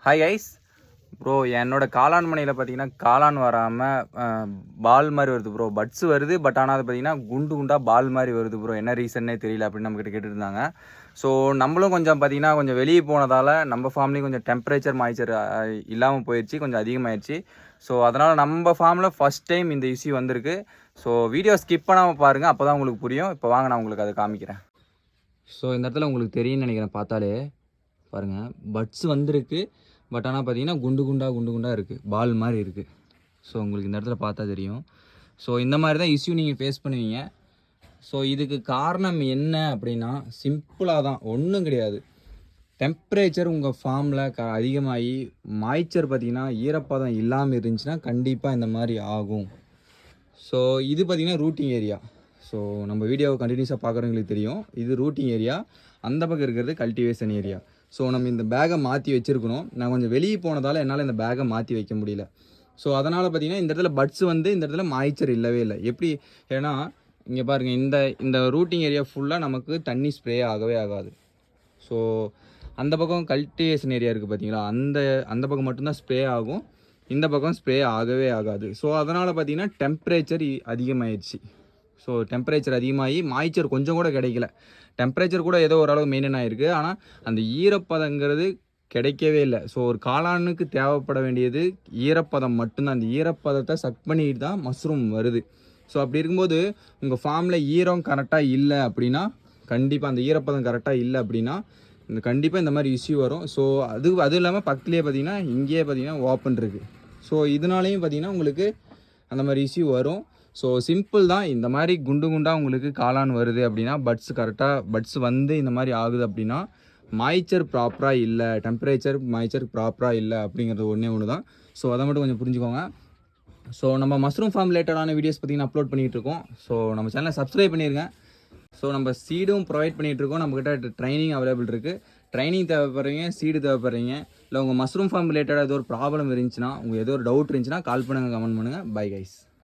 Hi guys bro, என்னோட காளான் மனையில் பார்த்தீங்கன்னா காளான் வராமல் பால் மாதிரி வருது ப்ரோ. பட்ஸ் வருது, பட் ஆனால் அது பார்த்தீங்கன்னா குண்டு குண்டாக பால் மாதிரி வருது ப்ரோ. என்ன ரீசன்னே தெரியல அப்படின்னு நம்மக்கிட்ட கேட்டுட்டு இருந்தாங்க. ஸோ நம்மளும் கொஞ்சம் பார்த்தீங்கன்னா கொஞ்சம் வெளியே போனதால் நம்ம ஃபார்ம்லேயும் கொஞ்சம் டெம்பரேச்சர் மாய்ச்சர் இல்லாமல் போயிடுச்சு, கொஞ்சம் அதிகமாகிடுச்சு. ஸோ அதனால் நம்ம ஃபார்மில் ஃபஸ்ட் டைம் இந்த இஷ்யூ வந்திருக்கு. ஸோ வீடியோ ஸ்கிப் பண்ணாமல் பாருங்கள், அப்போ தான் உங்களுக்கு புரியும். இப்போ வாங்க நான் உங்களுக்கு அதை காமிக்கிறேன். ஸோ இந்த இடத்துல உங்களுக்கு தெரியும்னு நினைக்கிறேன், பார்த்தாலே பாருங்கள் பட்ஸ் வந்திருக்கு. பட் ஆனால் பார்த்தீங்கன்னா குண்டு குண்டாக இருக்குது, பால் மாதிரி இருக்குது. ஸோ உங்களுக்கு இந்த இடத்துல பார்த்தா தெரியும். ஸோ இந்த மாதிரி தான் இஷ்யூ நீங்கள் ஃபேஸ் பண்ணுவீங்க. ஸோ இதுக்கு காரணம் என்ன அப்படின்னா சிம்பிளாக தான், ஒன்றும் கிடையாது. டெம்பரேச்சர் உங்கள் ஃபார்மில் அதிகமாகி மாய்ச்சர் பார்த்திங்கன்னா ஈரப்பதம் இல்லாமல் இருந்துச்சுன்னா கண்டிப்பாக இந்த மாதிரி ஆகும். ஸோ இது பார்த்திங்கன்னா ரூட்டிங் ஏரியா. ஸோ நம்ம வீடியோவை கண்டினியூஸாக பார்க்குறவங்களுக்கு தெரியும், இது ரூட்டிங் ஏரியா. அந்த பக்கம் இருக்கிறது கல்டிவேஷன் ஏரியா. ஸோ நம்ம இந்த பேக்கை மாற்றி வச்சுருக்கணும். நான் கொஞ்சம் வெளியே போனதால் என்னால் இந்த பேக்கை மாற்றி வைக்க முடியல. ஸோ அதனால் பார்த்திங்கன்னா இந்த இடத்துல பட்ஸ் வந்து இந்த இடத்துல மாய்ச்சர் இல்லவே இல்லை. எப்படி, ஏன்னா இங்கே பாருங்கள், இந்த ரூட்டிங் ஏரியா ஃபுல்லாக நமக்கு தண்ணி ஸ்ப்ரே ஆகவே ஆகாது. ஸோ அந்த பக்கம் கல்டிவேஷன் ஏரியா இருக்குது பார்த்தீங்களா, அந்த பக்கம் மட்டும்தான் ஸ்ப்ரே ஆகும், இந்த பக்கம் ஸ்ப்ரே ஆகவே ஆகாது. ஸோ அதனால் பார்த்திங்கன்னா டெம்பரேச்சர் அதிகமாகிடுச்சு. ஸோ டெம்பரேச்சர் அதிகமாகி மாய்ச்சர் கொஞ்சம் கூட கிடைக்கல. டெம்பரேச்சர் கூட ஏதோ ஓரளவு மெயின்டைன் ஆகிருக்கு, ஆனால் அந்த ஈரப்பதங்கிறது கிடைக்கவே இல்லை. ஸோ ஒரு காளானுக்கு தேவைப்பட வேண்டியது ஈரப்பதம் மட்டும்தான். அந்த ஈரப்பதத்தை சக் பண்ணிட்டு தான் மஷ்ரூம் வருது. ஸோ அப்படி இருக்கும்போது உங்கள் ஃபார்மில் ஈரம் கரெக்டாக இல்லை அப்படின்னா, கண்டிப்பாக அந்த ஈரப்பதம் கரெக்டாக இல்லை அப்படின்னா கண்டிப்பாக இந்த மாதிரி இஷ்யூ வரும். ஸோ அதுவும் இல்லாமல் பக்கத்துலேயே பார்த்தீங்கன்னா இங்கேயே பார்த்தீங்கன்னா ஓப்பன் இருக்குது. ஸோ இதனாலேயும் பார்த்தீங்கன்னா உங்களுக்கு அந்த மாதிரி இஷ்யூ வரும். ஸோ சிம்பிள் தான். இந்த மாதிரி குண்டு குண்டாக உங்களுக்கு காளான் வருது அப்படின்னா, பட்ஸ் வந்து இந்த மாதிரி ஆகுது அப்படின்னா மாய்ச்சர் ப்ராப்பராக இல்லை, டெம்பரேச்சர் மாய்ச்சர் ப்ராப்பராக இல்லை அப்படிங்கிறது ஒன்று தான். ஸோ அதை மட்டும் கொஞ்சம் புரிஞ்சுக்கோங்க. ஸோ நம்ம மஷ்ரூம் ஃபார்ம் ரிலேட்டடான வீடியோஸ் பார்த்திங்கன்னா அப்லோட் பண்ணிகிட்டு இருக்கோம். ஸோ நம்ம சேனலை சப்ஸ்கிரைப் பண்ணிடுங்க. ஸோ நம்ம சீடும் ப்ரொவைட் பண்ணிகிட்ருக்கோம். நம்மக்கிட்ட ட்ரைனிங் அவைலபிள் இருக்குது. ட்ரைனிங் தேவைப்படுறீங்க, சீடு தேவைப்படுறீங்க, இல்லை உங்கள் மஷ்ரூம் ஃபார்ம் ரிலேட்டடாக ஏதோ ஒரு ப்ராப்ளம் இருந்துச்சுன்னா, உங்களுக்கு ஏதோ ஒரு டவுட் இருந்துச்சுன்னா கால் பண்ணுங்கள், கமெண்ட் பண்ணுங்கள். Bye guys.